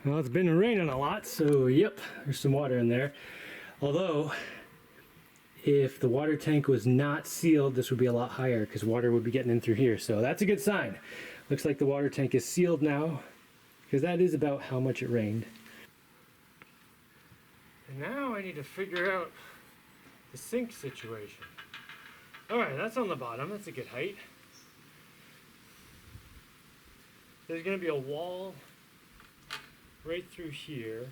Well, it's been raining a lot, so yep, there's some water in there. Although, if the water tank was not sealed, this would be a lot higher because water would be getting in through here. So that's a good sign. Looks like the water tank is sealed now because that is about how much it rained. And now I need to figure out the sink situation. All right, that's on the bottom. That's a good height. There's going to be a wall right through here.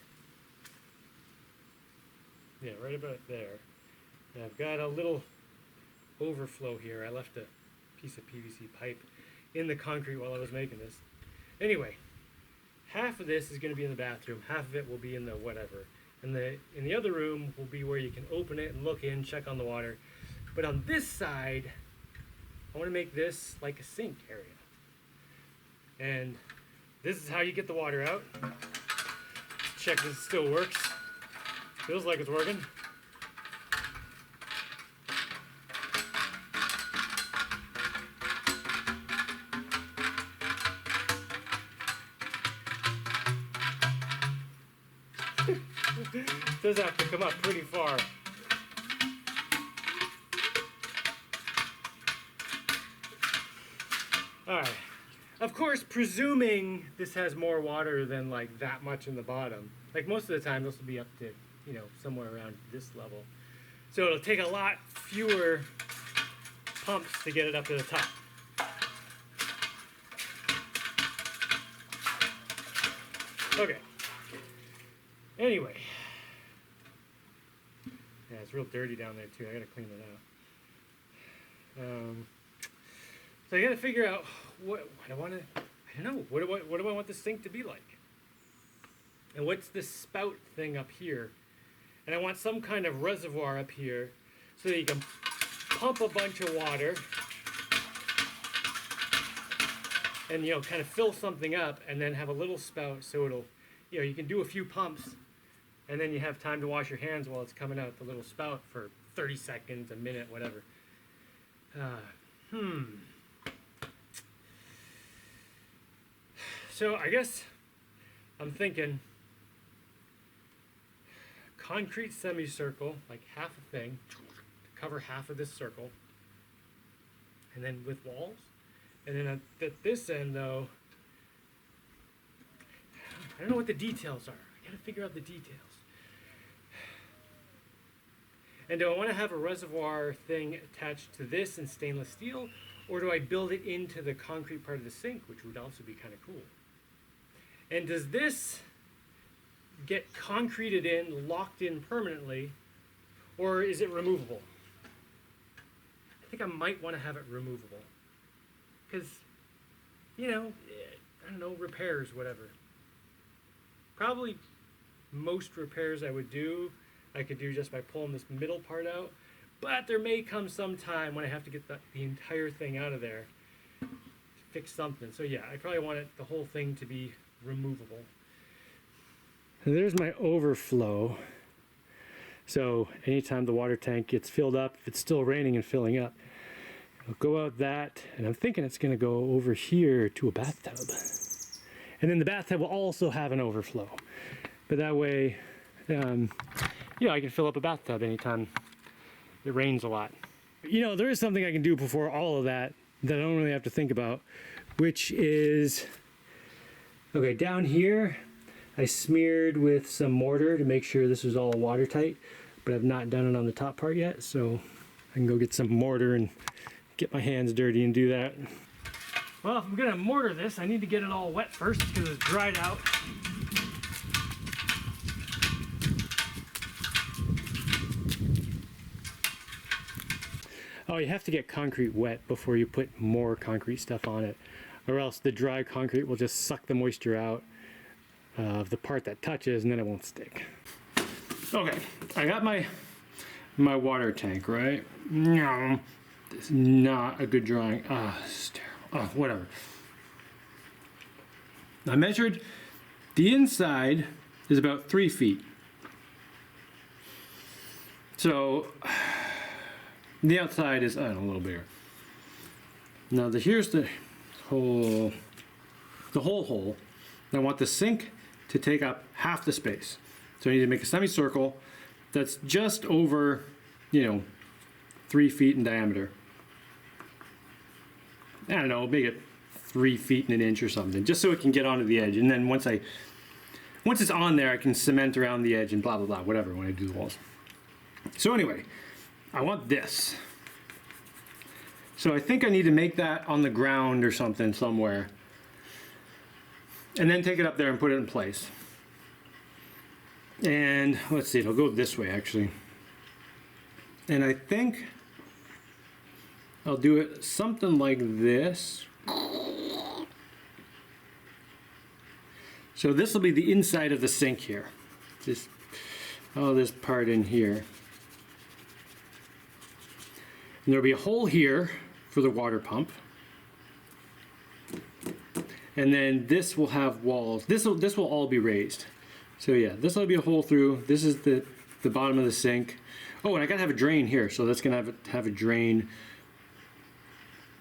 Yeah, right about there. And I've got a little overflow here. I left a piece of PVC pipe in the concrete while I was making this. Anyway, half of this is going to be in the bathroom. Half of it will be in the whatever. And in the other room will be where you can open it and look in, check on the water. But on this side, I want to make this like a sink area. And this is how you get the water out. Check this still works. Feels like it's working. Does have to come up pretty far. Alright. Of course, presuming this has more water than like that much in the bottom. Like most of the time this will be up to, you know, somewhere around this level. So it'll take a lot fewer pumps to get it up to the top. Okay. Anyway. Yeah, it's real dirty down there too. I gotta clean it out. So I gotta figure out what I want to. I don't know. What do I want this sink to be like? And what's this spout thing up here? And I want some kind of reservoir up here so that you can pump a bunch of water and, you know, kind of fill something up and then have a little spout so it'll, you know, you can do a few pumps and then you have time to wash your hands while it's coming out the little spout for 30 seconds, a minute, whatever. So I guess I'm thinking concrete semicircle, like half a thing, to cover half of this circle, and then with walls. And then at this end, though, I don't know what the details are. I gotta figure out the details. And do I want to have a reservoir thing attached to this in stainless steel, or do I build it into the concrete part of the sink, which would also be kind of cool? And does this get concreted in, locked in permanently, or is it removable? I think I might want to have it removable. Because, you know, I don't know, repairs, whatever. Probably most repairs I could do just by pulling this middle part out. But there may come some time when I have to get the entire thing out of there to fix something. So yeah, I probably want the whole thing to be removable. There's my overflow. So anytime the water tank gets filled up, if it's still raining and filling up, it'll go out that, and I'm thinking it's going to go over here to a bathtub. And then the bathtub will also have an overflow. But that way, you know, I can fill up a bathtub anytime it rains a lot. You know, there is something I can do before all of that I don't really have to think about, which is, okay, down here, I smeared with some mortar to make sure this was all watertight, but I've not done it on the top part yet, so I can go get some mortar and get my hands dirty and do that. Well, if I'm gonna mortar this, I need to get it all wet first because it's dried out. Oh, you have to get concrete wet before you put more concrete stuff on it, or else the dry concrete will just suck the moisture out of the part that touches, and then it won't stick. Okay, I got my water tank, right? No, this is not a good drawing. It's terrible. Oh, whatever. I measured the inside is about 3 feet. So the outside is, I don't know, a little bigger. Now here's the whole hole. I want the sink to take up half the space. So I need to make a semicircle that's just over, 3 feet in diameter. I don't know, make it 3 feet and an inch or something, just so it can get onto the edge. And then once it's on there, I can cement around the edge and blah, blah, blah, whatever, when I do the walls. So anyway, I want this. So I think I need to make that on the ground or something somewhere. And then take it up there and put it in place. And let's see, it'll go this way actually. And I think I'll do it something like this. So this will be the inside of the sink here. This part in here. And there'll be a hole here for the water pump. And then this will have walls. This will all be raised. So yeah, this will be a hole through. This is the bottom of the sink. Oh, and I gotta have a drain here, so that's gonna have a drain.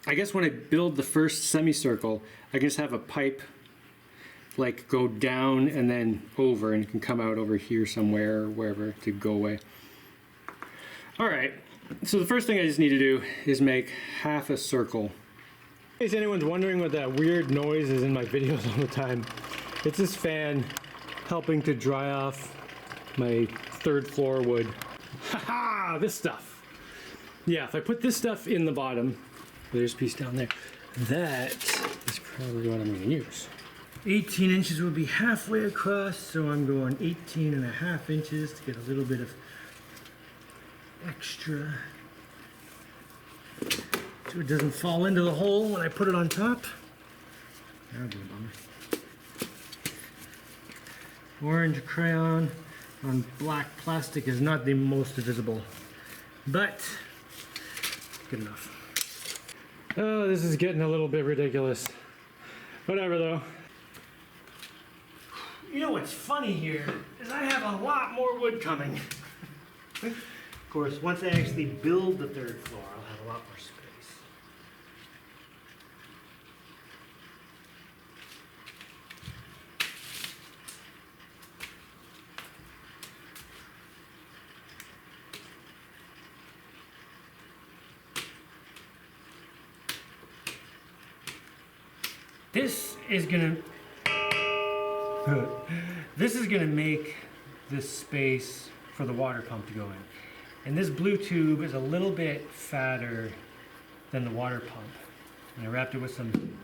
I guess when I build the first semicircle, I can just have a pipe like go down and then over, and it can come out over here somewhere or wherever to go away. All right, so the first thing I just need to do is make half a circle. In case anyone's wondering what that weird noise is in my videos all the time, it's this fan helping to dry off my 3rd floor wood. Haha, this stuff. Yeah, if I put this stuff in the bottom, there's a piece down there, that is probably what I'm gonna use. 18 inches would be halfway across, so I'm going 18.5 inches to get a little bit of extra, so it doesn't fall into the hole when I put it on top. That'll be a bummer. Orange crayon on black plastic is not the most visible, but good enough. Oh, this is getting a little bit ridiculous. Whatever though. You know what's funny here is I have a lot more wood coming. Of course, once I actually build the 3rd floor, I'll have a lot more space. This is gonna make this space for the water pump to go in. And this blue tube is a little bit fatter than the water pump. And I wrapped it with some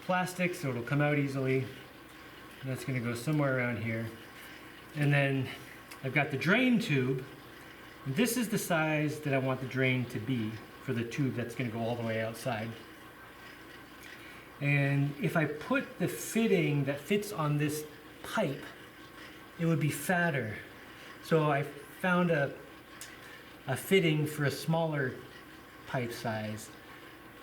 plastic so it'll come out easily. And that's gonna go somewhere around here. And then I've got the drain tube. And this is the size that I want the drain to be for the tube that's gonna go all the way outside. And if I put the fitting that fits on this pipe, it would be fatter. So I found a fitting for a smaller pipe size.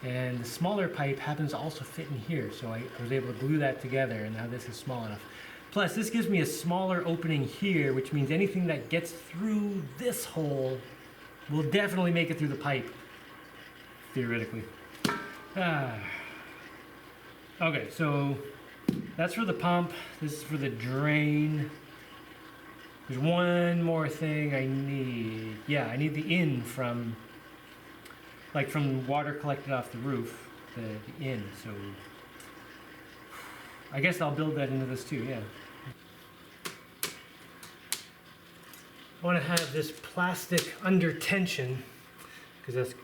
And the smaller pipe happens to also fit in here. So I was able to glue that together, and now this is small enough. Plus, this gives me a smaller opening here, which means anything that gets through this hole will definitely make it through the pipe, theoretically. Okay, so that's for the pump. This is for the drain. There's one more thing I need. Yeah, I need the in from water collected off the roof, the in. So I guess I'll build that into this too, yeah. I want to have this plastic under tension because that's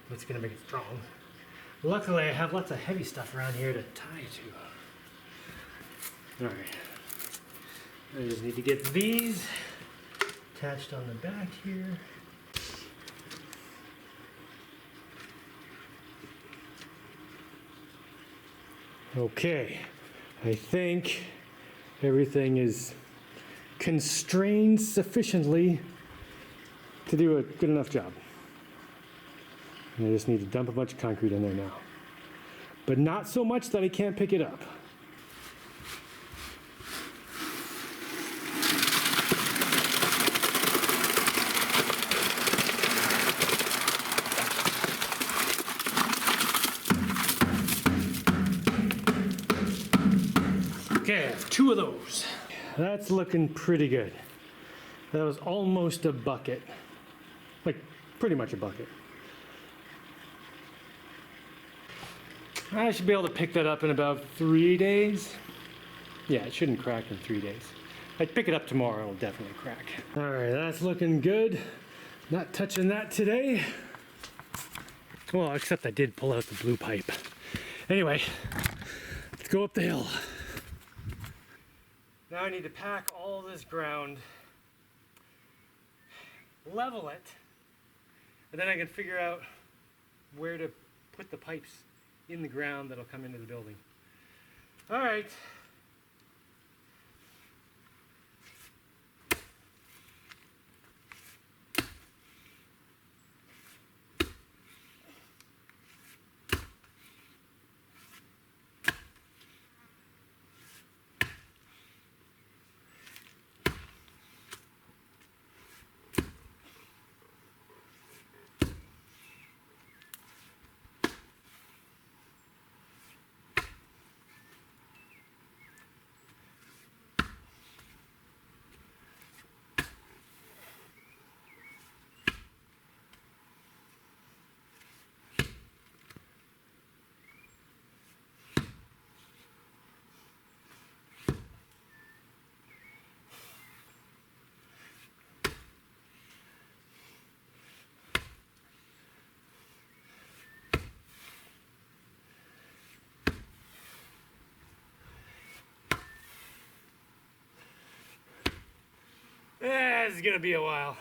what's going to make it strong. Luckily, I have lots of heavy stuff around here to tie to. All right. I just need to get these attached on the back here. Okay, I think everything is constrained sufficiently to do a good enough job. And I just need to dump a bunch of concrete in there now. But not so much that I can't pick it up. Okay, I have 2 of those. That's looking pretty good. That was almost a bucket. Like, pretty much a bucket. I should be able to pick that up in about 3 days. Yeah, it shouldn't crack in 3 days. I'd pick it up tomorrow, it'll definitely crack. All right, that's looking good. Not touching that today. Well, except I did pull out the blue pipe. Anyway, let's go up the hill. Now I need to pack all this ground, level it, and then I can figure out where to put the pipes in the ground that'll come into the building. All right. This is gonna be a while.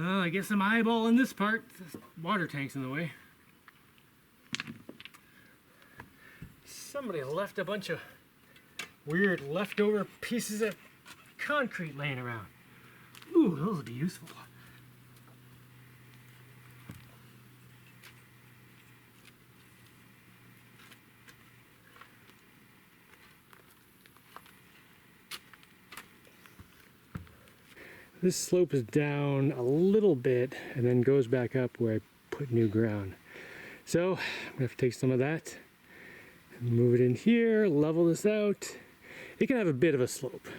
I guess I'm eyeballing this part. This water tank's in the way. Somebody left a bunch of weird leftover pieces of concrete laying around. Ooh, those would be useful. This slopes down a little bit and then goes back up where I put new ground. So I'm gonna have to take some of that and move it in here, level this out. It can have a bit of a slope,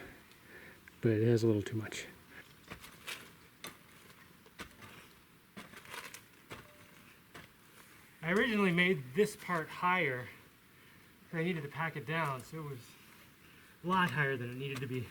but it has a little too much. I originally made this part higher because I needed to pack it down, so it was a lot higher than it needed to be.